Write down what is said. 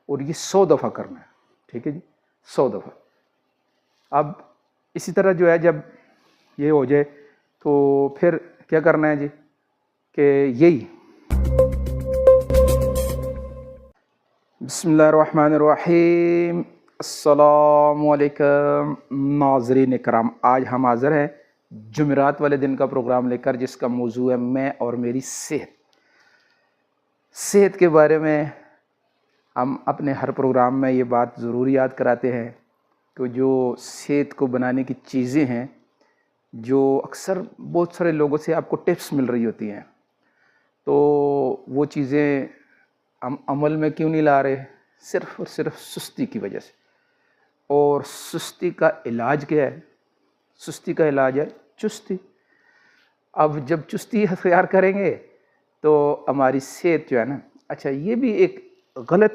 اور یہ 100 دفعہ کرنا ہے، ٹھیک ہے جی، 100 دفعہ۔ اب اسی طرح جو ہے جب یہ ہو جائے تو پھر کیا کرنا ہے جی کہ یہی بسم اللہ الرحمن الرحیم۔ السلام علیکم ناظرین کرام، آج ہم حاضر ہیں جمعرات والے دن کا پروگرام لے کر، جس کا موضوع ہے میں اور میری صحت۔ صحت کے بارے میں ہم اپنے ہر پروگرام میں یہ بات ضرور یاد کراتے ہیں کہ جو صحت کو بنانے کی چیزیں ہیں، جو اکثر بہت سارے لوگوں سے آپ کو ٹپس مل رہی ہوتی ہیں، تو وہ چیزیں ہم عمل میں کیوں نہیں لا رہے؟ صرف اور صرف سستی کی وجہ سے۔ اور سستی کا علاج کیا ہے؟ سستی کا علاج ہے چستی۔ اب جب چستی اختیار کریں گے تو ہماری صحت جو ہے نا، اچھا یہ بھی ایک غلط